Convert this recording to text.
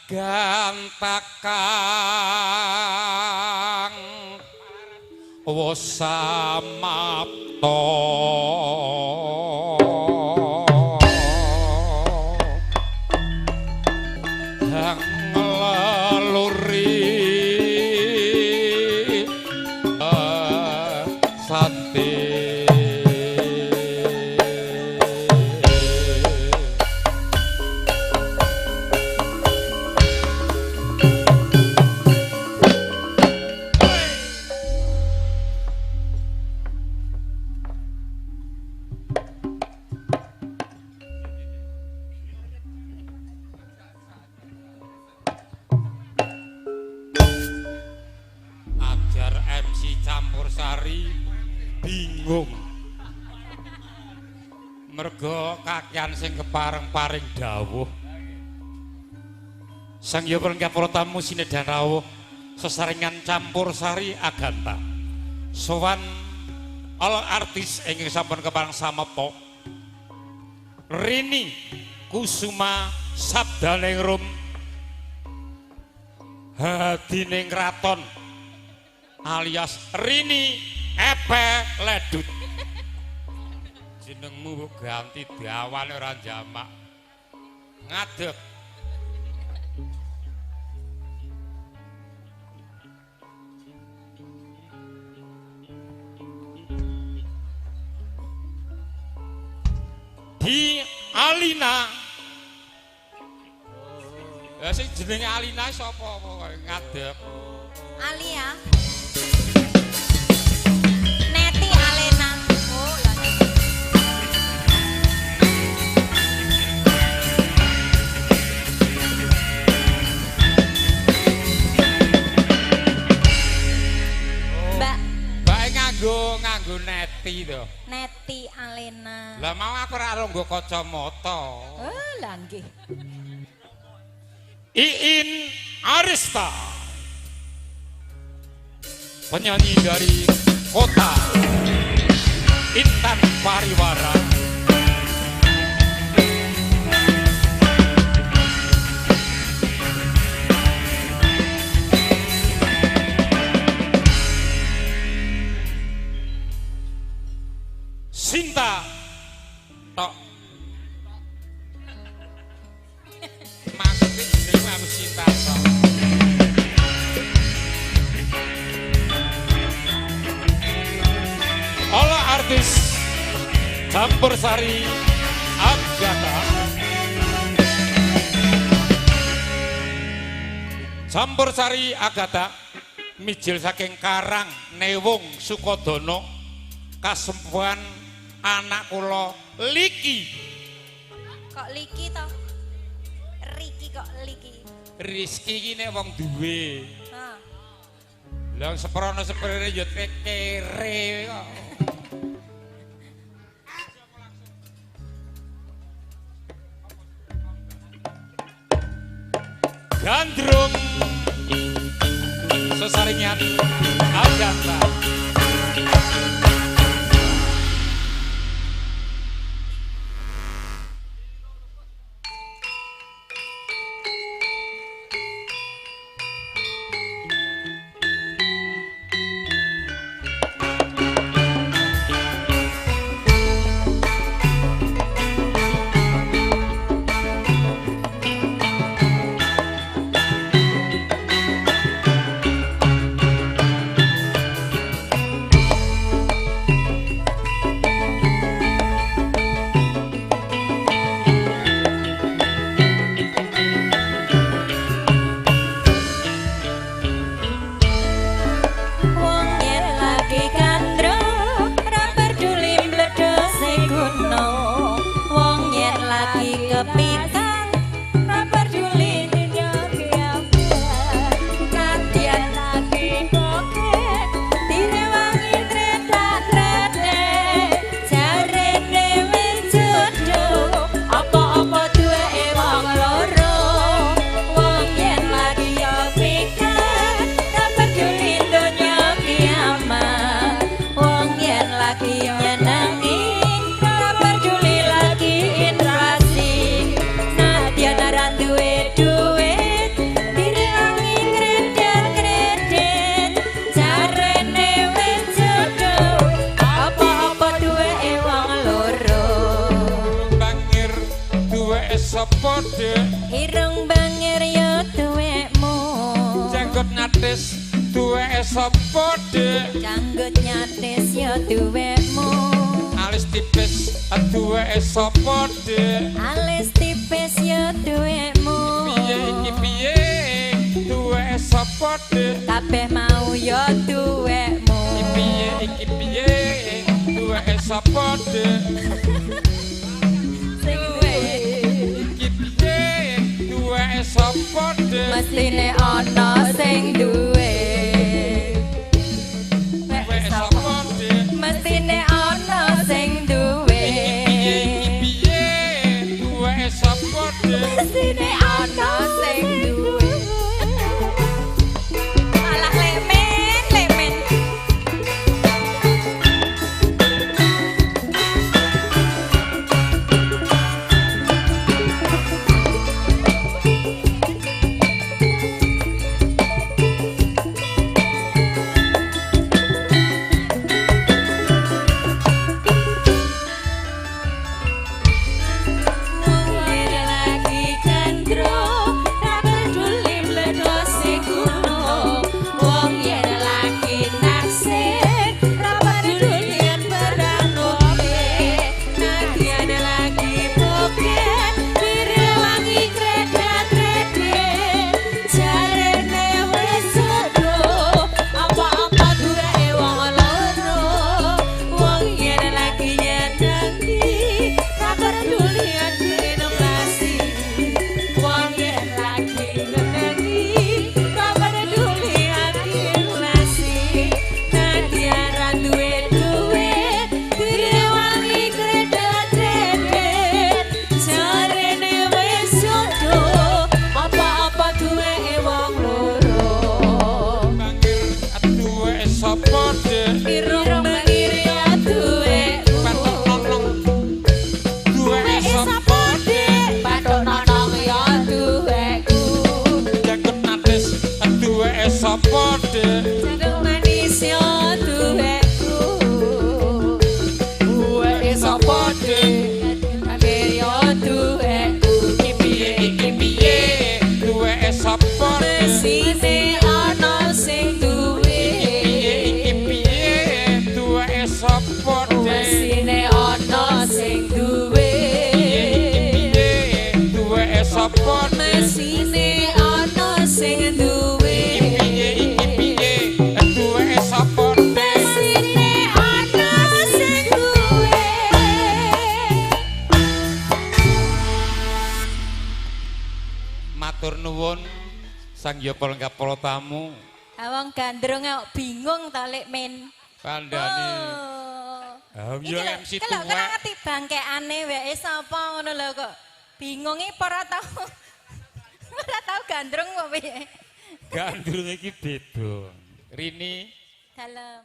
gantakang wasamapta hang leluri santi Campursari bingung merga kakian sing kepareng-paring dawuh sang ya para tamu sinedan rawuh sesarengan Campursari Aganta sowan all artis ingkang sampun kepareng samapa Rini Kusuma Sabdaningrum Hadining Kraton alias Rini Epe Ledut jenengmu ganti dawane ora jamak ngadeg di Alina ya sing jenenge Alina sapa pokoke ngadeg Alia Neti Alena oh lah Mbak nganggo Neti to Neti Alena lah mau aku ora nggo kacamata oh lah nggih Iin Arista penyanyi dari kota Intan Pariwara Sinta tok maksudnya jenenge aku Sinta tok Ola artis Campursari Agata Campursari Agata mijil saking Karang Newung Sukodono kasempuhan anak kula Liki kok Liki to Riki kok Liki Rizki iki nek wong duwe ha lah seprono seprene yo kere kok Gandrung sesaringan Aganta padha Irung bangir yo duwekmu janggut natis duweke sapa Dik Janggut nyatis yo duwekmu alis tipis duweke sapa Dik Alis tipis yo duwekmu piye iki piye duweke sapa Dik Kabeh mau yo duwekmu piye iki piye duweke sapa Dik Sing duwe iki piye duweke sapa Dik mestine ana sing duwe duweke sapa Dik Mestine ana sing duwe piye iki piye duweke sapa Dik Mestine ana sing duwe Alah lemen lemen sapa Dik Janggut manis yo duwekku Duweke sapa Dik Kabeh yo duwekku iki piye duweke sapa Dik Mesine ana sing duwe iki piye duweke sapa Dik Mesine ana sing duwe iki piye duweke sapa Dik Mesine ana sing duwe iki piye duweke sapa Dik Mesine ana sing duwe matur nuwun sang yopol kapolo tamu Awang gandrung kok bingung ta lek men. kandhani Oh. yo MC Kalau tuwek ngerti bangkeane weke sapa ngono lho kok. Bingungi para tau. Ora tau gandrung kok piye. gandrung iki beda Rini Dalem.